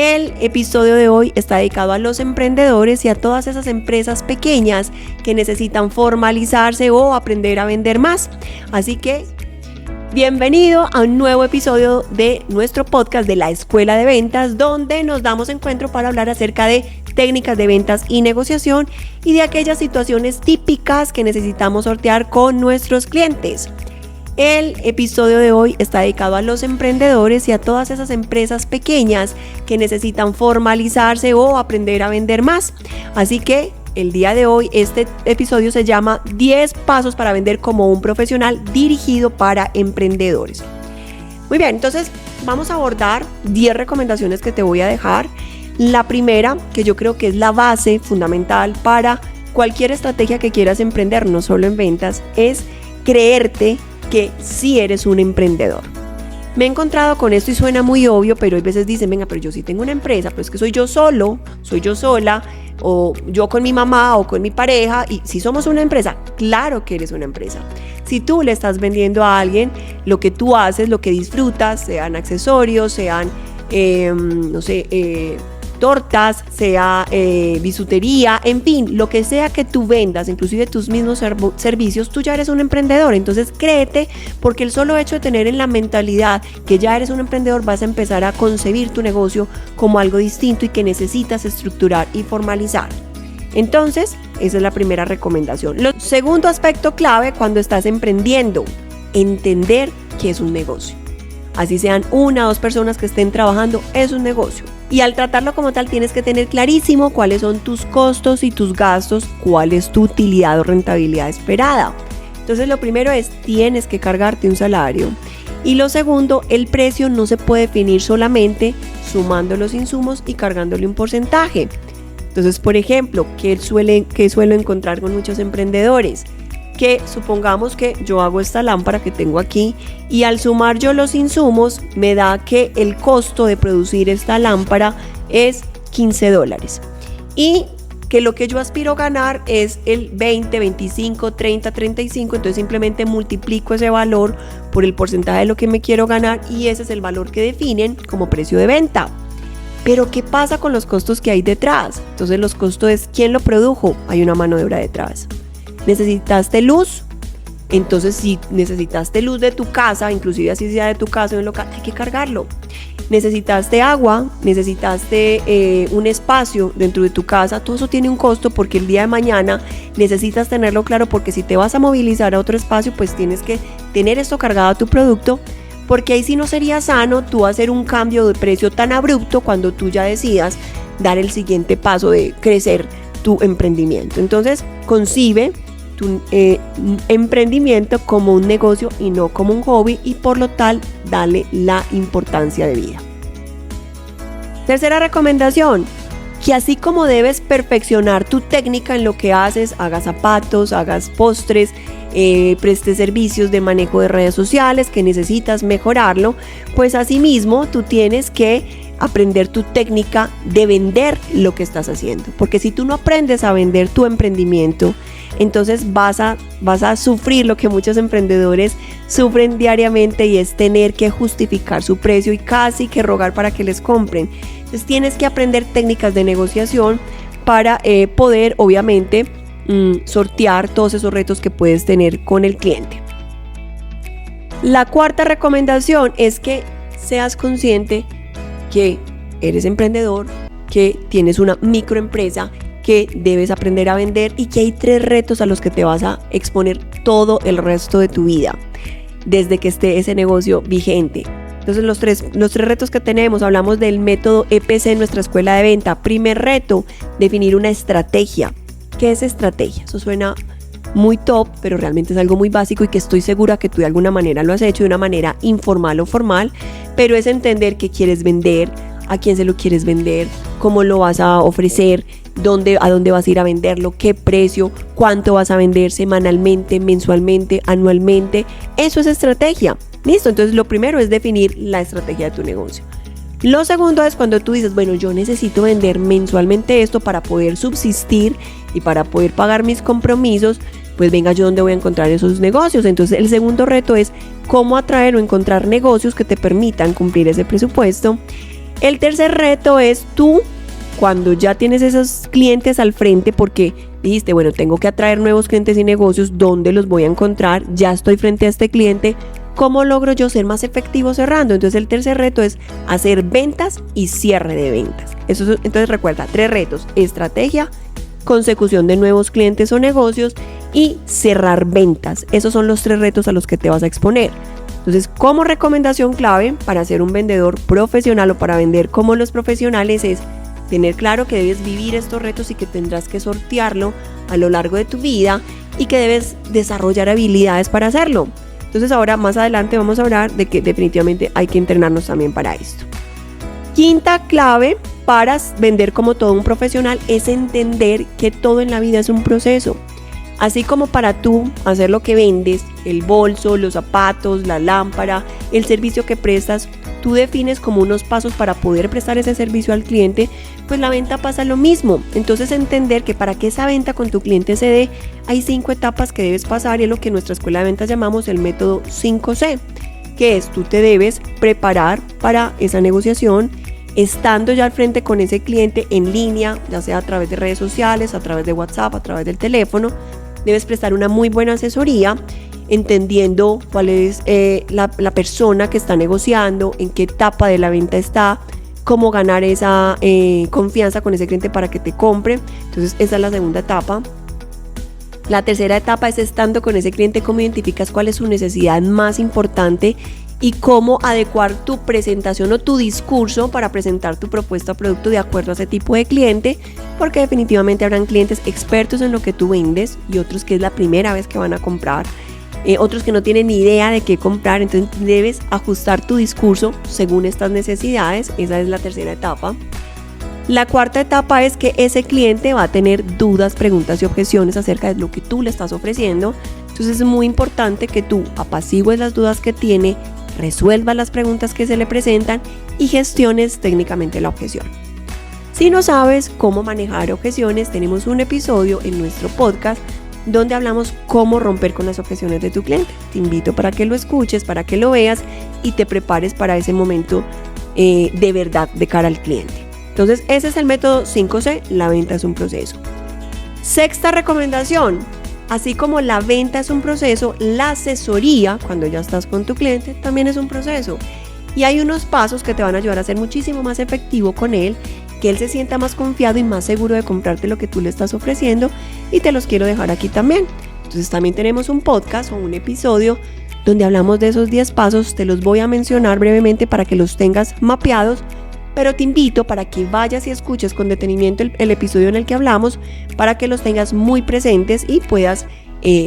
El episodio de hoy está dedicado a los emprendedores y a todas esas empresas pequeñas que necesitan formalizarse o aprender a vender más. Así que bienvenido a un nuevo episodio de nuestro podcast de la Escuela de Ventas, donde nos damos encuentro para hablar acerca de técnicas de ventas y negociación y de aquellas situaciones típicas que necesitamos sortear con nuestros clientes. El episodio de hoy está dedicado a los emprendedores y a todas esas empresas pequeñas que necesitan formalizarse o aprender a vender más. Así que el día de hoy este episodio se llama 10 pasos para vender como un profesional, dirigido para emprendedores. Muy bien, entonces vamos a abordar 10 recomendaciones que te voy a dejar. La primera, que yo creo que es la base fundamental para cualquier estrategia que quieras emprender, no solo en ventas, es creerte que sí eres un emprendedor. Me he encontrado con esto y suena muy obvio, pero hay veces dicen, venga, pero yo sí tengo una empresa, pero es que soy yo solo, soy yo sola, o yo con mi mamá o con mi pareja, y si somos una empresa, claro que eres una empresa. Si tú le estás vendiendo a alguien lo que tú haces, lo que disfrutas, sean accesorios, sean, tortas, sea bisutería, en fin, lo que sea que tú vendas, inclusive tus mismos servicios, tú ya eres un emprendedor. Entonces créete, porque el solo hecho de tener en la mentalidad que ya eres un emprendedor, vas a empezar a concebir tu negocio como algo distinto y que necesitas estructurar y formalizar. Entonces, esa es la primera recomendación. Lo segundo aspecto clave cuando estás emprendiendo, entender que es un negocio. Así sean 1 o 2 personas que estén trabajando, es un negocio. Y al tratarlo como tal tienes que tener clarísimo cuáles son tus costos y tus gastos, cuál es tu utilidad o rentabilidad esperada. Entonces lo primero es, tienes que cargarte un salario. Y lo segundo, el precio no se puede definir solamente sumando los insumos y cargándole un porcentaje. Entonces, por ejemplo, ¿qué suelo encontrar con muchos emprendedores? Que supongamos que yo hago esta lámpara que tengo aquí y al sumar yo los insumos me da que el costo de producir esta lámpara es $15 y que lo que yo aspiro a ganar es el 20, 25, 30, 35, entonces simplemente multiplico ese valor por el porcentaje de lo que me quiero ganar y ese es el valor que definen como precio de venta. Pero ¿qué pasa con los costos que hay detrás? Entonces los costos es ¿quién lo produjo? Hay una mano de obra detrás. ¿Necesitaste luz? Entonces si necesitaste luz de tu casa, inclusive así sea de tu casa o en local, hay que cargarlo. ¿Necesitaste agua? ¿Necesitaste un espacio dentro de tu casa? Todo eso tiene un costo porque el día de mañana necesitas tenerlo claro, porque si te vas a movilizar a otro espacio, pues tienes que tener esto cargado a tu producto, porque ahí sí no sería sano tú hacer un cambio de precio tan abrupto cuando tú ya decidas dar el siguiente paso de crecer tu emprendimiento. Entonces concibe tu emprendimiento como un negocio y no como un hobby, y por lo tal dale la importancia de vida. Tercera recomendación, que así como debes perfeccionar tu técnica en lo que haces, hagas zapatos, hagas postres, prestes servicios de manejo de redes sociales que necesitas mejorarlo, pues asimismo tú tienes que aprender tu técnica de vender lo que estás haciendo, porque si tú no aprendes a vender tu emprendimiento, entonces vas a sufrir lo que muchos emprendedores sufren diariamente, y es tener que justificar su precio y casi que rogar para que les compren. Entonces tienes que aprender técnicas de negociación para poder obviamente sortear todos esos retos que puedes tener con el cliente. La cuarta recomendación es que seas consciente que eres emprendedor, que tienes una microempresa, que debes aprender a vender y que hay 3 retos a los que te vas a exponer todo el resto de tu vida desde que esté ese negocio vigente. Entonces los tres retos que tenemos, hablamos del método EPC en nuestra escuela de venta. Primer reto, definir una estrategia. ¿Qué es estrategia? Eso suena muy top, pero realmente es algo muy básico y que estoy segura que tú de alguna manera lo has hecho de una manera informal o formal, pero es entender qué quieres vender, a quién se lo quieres vender, cómo lo vas a ofrecer, a dónde vas a ir a venderlo, qué precio, cuánto vas a vender semanalmente, mensualmente, anualmente. Eso es estrategia. Listo, entonces lo primero es definir la estrategia de tu negocio. Lo segundo es cuando tú dices, bueno, yo necesito vender mensualmente esto para poder subsistir y para poder pagar mis compromisos, pues venga, yo dónde voy a encontrar esos negocios. Entonces el segundo reto es cómo atraer o encontrar negocios que te permitan cumplir ese presupuesto. El tercer reto es tú, cuando ya tienes esos clientes al frente, porque dijiste, bueno, tengo que atraer nuevos clientes y negocios, ¿dónde los voy a encontrar? Ya estoy frente a este cliente, ¿cómo logro yo ser más efectivo cerrando? Entonces el tercer reto es hacer ventas y cierre de ventas. Entonces recuerda, 3 retos: estrategia, consecución de nuevos clientes o negocios y cerrar ventas. Esos son los 3 retos a los que te vas a exponer. Entonces, como recomendación clave para ser un vendedor profesional o para vender como los profesionales es tener claro que debes vivir estos retos y que tendrás que sortearlo a lo largo de tu vida y que debes desarrollar habilidades para hacerlo. Entonces ahora más adelante vamos a hablar de que definitivamente hay que entrenarnos también para esto. Quinta clave para vender como todo un profesional es entender que todo en la vida es un proceso. Así como para tú hacer lo que vendes, el bolso, los zapatos, la lámpara, el servicio que prestas, tú defines como unos pasos para poder prestar ese servicio al cliente, pues la venta pasa lo mismo. Entonces entender que para que esa venta con tu cliente se dé, hay 5 etapas que debes pasar y es lo que en nuestra escuela de ventas llamamos el método 5C, que es tú te debes preparar para esa negociación, estando ya al frente con ese cliente en línea, ya sea a través de redes sociales, a través de WhatsApp, a través del teléfono. Debes prestar una muy buena asesoría, entendiendo cuál es la persona que está negociando, en qué etapa de la venta está, cómo ganar esa confianza con ese cliente para que te compre. Entonces esa es la segunda etapa. La tercera etapa es estando con ese cliente, cómo identificas cuál es su necesidad más importante y cómo adecuar tu presentación o tu discurso para presentar tu propuesta o producto de acuerdo a ese tipo de cliente, porque definitivamente habrán clientes expertos en lo que tú vendes y otros que es la primera vez que van a comprar, otros que no tienen ni idea de qué comprar. Entonces debes ajustar tu discurso según estas necesidades. Esa es la tercera etapa. La cuarta etapa es que ese cliente va a tener dudas, preguntas y objeciones acerca de lo que tú le estás ofreciendo. Entonces es muy importante que tú apacigües las dudas que tiene, resuelvas las preguntas que se le presentan y gestiones técnicamente la objeción. Si no sabes cómo manejar objeciones, tenemos un episodio en nuestro podcast donde hablamos cómo romper con las objeciones de tu cliente. Te invito para que lo escuches, para que lo veas y te prepares para ese momento de verdad de cara al cliente. Entonces ese es el método 5C, la venta es un proceso. Sexta recomendación: así como la venta es un proceso, la asesoría, cuando ya estás con tu cliente, también es un proceso. Y hay unos pasos que te van a ayudar a ser muchísimo más efectivo con él, que él se sienta más confiado y más seguro de comprarte lo que tú le estás ofreciendo, y te los quiero dejar aquí también. Entonces también tenemos un podcast o un episodio donde hablamos de esos 10 pasos. Te los voy a mencionar brevemente para que los tengas mapeados, pero te invito para que vayas y escuches con detenimiento el episodio en el que hablamos, para que los tengas muy presentes y puedas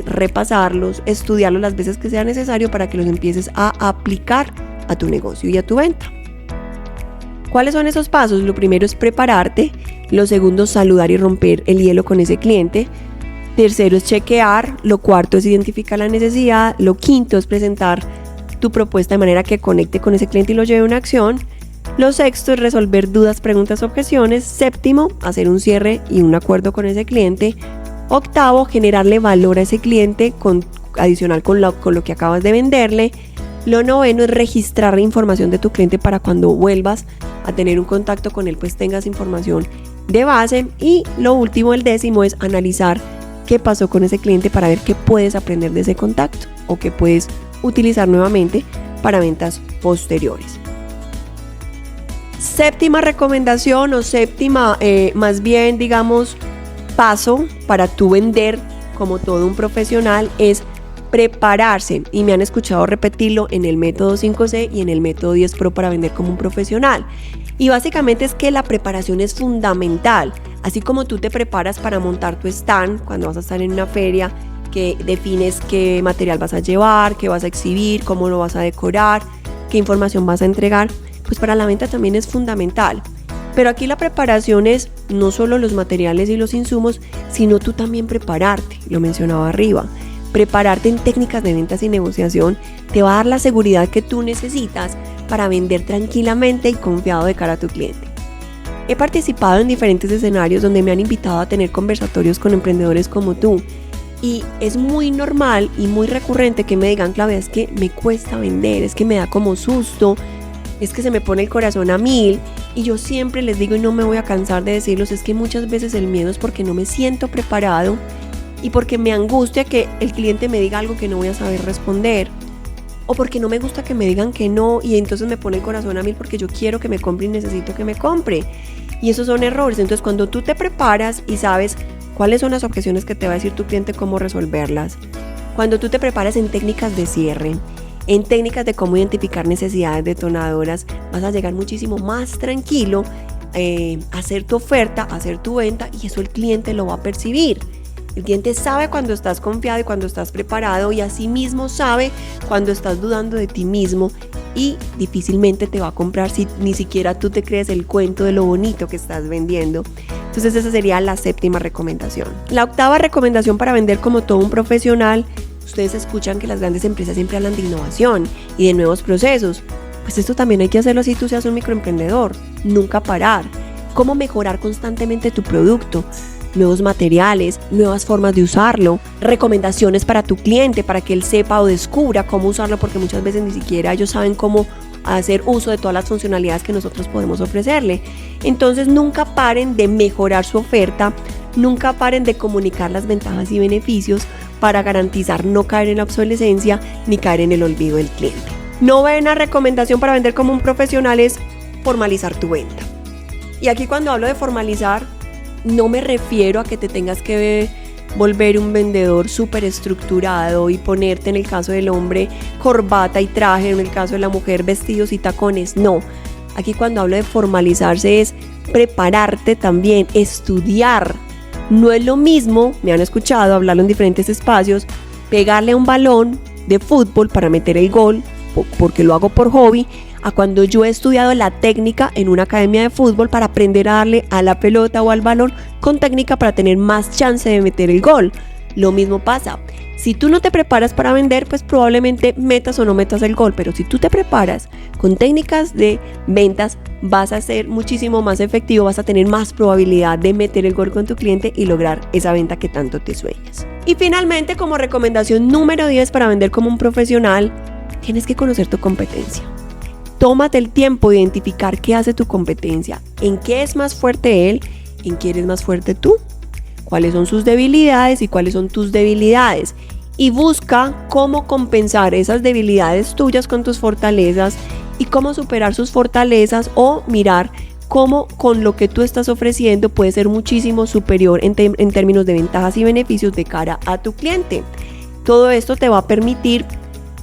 repasarlos, estudiarlos las veces que sea necesario para que los empieces a aplicar a tu negocio y a tu venta. ¿Cuáles son esos pasos? Lo primero es prepararte. Lo segundo, saludar y romper el hielo con ese cliente. Tercero es chequear. Lo cuarto es identificar la necesidad. Lo quinto es presentar tu propuesta de manera que conecte con ese cliente y lo lleve a una acción. Lo sexto es resolver dudas, preguntas, objeciones. Séptimo, hacer un cierre y un acuerdo con ese cliente. Octavo, generarle valor a ese cliente adicional con lo que acabas de venderle. Lo noveno es registrar la información de tu cliente para cuando vuelvas a tener un contacto con él, pues tengas información de base. Y lo último, el décimo, es analizar qué pasó con ese cliente para ver qué puedes aprender de ese contacto o qué puedes utilizar nuevamente para ventas posteriores. Séptima recomendación o séptima, más bien digamos, paso para tú vender como todo un profesional es prepararse, y me han escuchado repetirlo en el método 5C y en el método 10 Pro para vender como un profesional. Y básicamente es que la preparación es fundamental. Así como tú te preparas para montar tu stand cuando vas a estar en una feria, que defines qué material vas a llevar, qué vas a exhibir, cómo lo vas a decorar, qué información vas a entregar, pues para la venta también es fundamental. Pero aquí la preparación es no solo los materiales y los insumos, sino tú también prepararte, lo mencionaba arriba. Prepararte en técnicas de ventas y negociación te va a dar la seguridad que tú necesitas para vender tranquilamente y confiado de cara a tu cliente. He participado en diferentes escenarios donde me han invitado a tener conversatorios con emprendedores como tú, y es muy normal y muy recurrente que me digan: Claudia, es que me cuesta vender, es que me da como susto, es que se me pone el corazón a 1000. Y yo siempre les digo, y no me voy a cansar de decirlos, es que muchas veces el miedo es porque no me siento preparado y porque me angustia que el cliente me diga algo que no voy a saber responder, o porque no me gusta que me digan que no y entonces me pone el corazón a mil porque yo quiero que me compre y necesito que me compre. Y esos son errores. Entonces cuando tú te preparas y sabes cuáles son las objeciones que te va a decir tu cliente, cómo resolverlas, cuando tú te preparas en técnicas de cierre, en técnicas de cómo identificar necesidades detonadoras, vas a llegar muchísimo más tranquilo a hacer tu oferta, a hacer tu venta, y eso el cliente lo va a percibir. El cliente sabe cuando estás confiado y cuando estás preparado, y asimismo sabe cuando estás dudando de ti mismo, y difícilmente te va a comprar si ni siquiera tú te crees el cuento de lo bonito que estás vendiendo. Entonces esa sería la 7ª recomendación. La 8ª recomendación para vender como todo un profesional. Ustedes escuchan que las grandes empresas siempre hablan de innovación y de nuevos procesos. Pues esto también hay que hacerlo si tú seas un microemprendedor. Nunca parar. Cómo mejorar constantemente tu producto. Nuevos materiales, nuevas formas de usarlo, recomendaciones para tu cliente para que él sepa o descubra cómo usarlo, porque muchas veces ni siquiera ellos saben cómo hacer uso de todas las funcionalidades que nosotros podemos ofrecerle. Entonces nunca paren de mejorar su oferta, nunca paren de comunicar las ventajas y beneficios para garantizar no caer en la obsolescencia ni caer en el olvido del cliente. 9ª recomendación para vender como un profesional es formalizar tu venta. Y aquí cuando hablo de formalizar, no me refiero a que te tengas que volver un vendedor súper estructurado y ponerte, en el caso del hombre, corbata y traje, en el caso de la mujer, vestidos y tacones. No, aquí cuando hablo de formalizarse es prepararte también, estudiar. No es lo mismo, me han escuchado hablarlo en diferentes espacios, pegarle un balón de fútbol para meter el gol, porque lo hago por hobby, a cuando yo he estudiado la técnica en una academia de fútbol para aprender a darle a la pelota o al balón con técnica para tener más chance de meter el gol. Lo mismo pasa. Si tú no te preparas para vender, pues probablemente metas o no metas el gol, pero si tú te preparas con técnicas de ventas, vas a ser muchísimo más efectivo, vas a tener más probabilidad de meter el gol con tu cliente y lograr esa venta que tanto te sueñas. Y finalmente, como recomendación número 10 para vender como un profesional, tienes que conocer tu competencia. Tómate el tiempo de identificar qué hace tu competencia, en qué es más fuerte él, en qué eres más fuerte tú, cuáles son sus debilidades y cuáles son tus debilidades. Y busca cómo compensar esas debilidades tuyas con tus fortalezas y cómo superar sus fortalezas, o mirar cómo con lo que tú estás ofreciendo puede ser muchísimo superior en términos de ventajas y beneficios de cara a tu cliente. Todo esto te va a permitir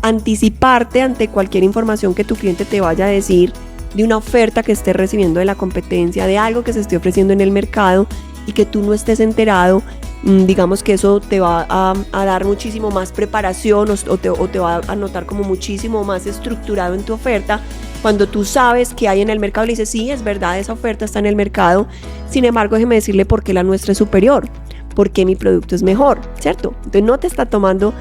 anticiparte ante cualquier información que tu cliente te vaya a decir, de una oferta que esté recibiendo de la competencia, de algo que se esté ofreciendo en el mercado y que tú no estés enterado. Digamos que eso te va a dar muchísimo más preparación o te va a notar como muchísimo más estructurado en tu oferta. Cuando tú sabes que hay en el mercado, le dices, sí, es verdad, esa oferta está en el mercado, sin embargo, déjeme decirle por qué la nuestra es superior, por qué mi producto es mejor, ¿cierto? Entonces no te está tomando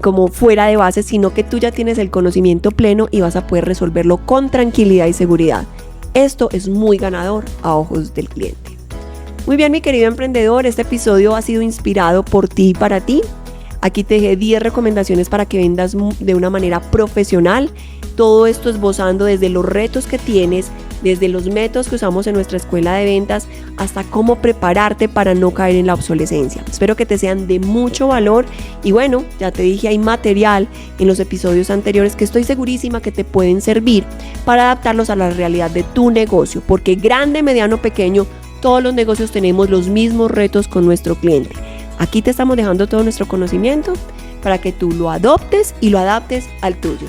como fuera de base, sino que tú ya tienes el conocimiento pleno y vas a poder resolverlo con tranquilidad y seguridad. Esto es muy ganador a ojos del cliente. Muy bien, mi querido emprendedor, este episodio ha sido inspirado por ti y para ti. Aquí te dejé 10 recomendaciones para que vendas de una manera profesional. Todo esto esbozando desde los retos que tienes, desde los métodos que usamos en nuestra escuela de ventas, hasta cómo prepararte para no caer en la obsolescencia. Espero que te sean de mucho valor y bueno, ya te dije, hay material en los episodios anteriores que estoy segurísima que te pueden servir para adaptarlos a la realidad de tu negocio, porque grande, mediano, pequeño, todos los negocios tenemos los mismos retos con nuestro cliente. Aquí te estamos dejando todo nuestro conocimiento para que tú lo adoptes y lo adaptes al tuyo.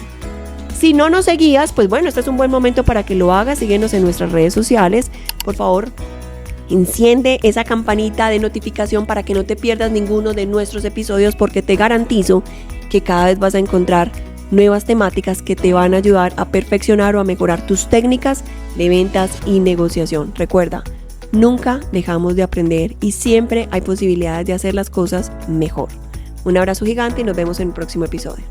Si no nos seguías, pues bueno, este es un buen momento para que lo hagas. Síguenos en nuestras redes sociales. Por favor, enciende esa campanita de notificación para que no te pierdas ninguno de nuestros episodios, porque te garantizo que cada vez vas a encontrar nuevas temáticas que te van a ayudar a perfeccionar o a mejorar tus técnicas de ventas y negociación. Recuerda, nunca dejamos de aprender y siempre hay posibilidades de hacer las cosas mejor. Un abrazo gigante y nos vemos en el próximo episodio.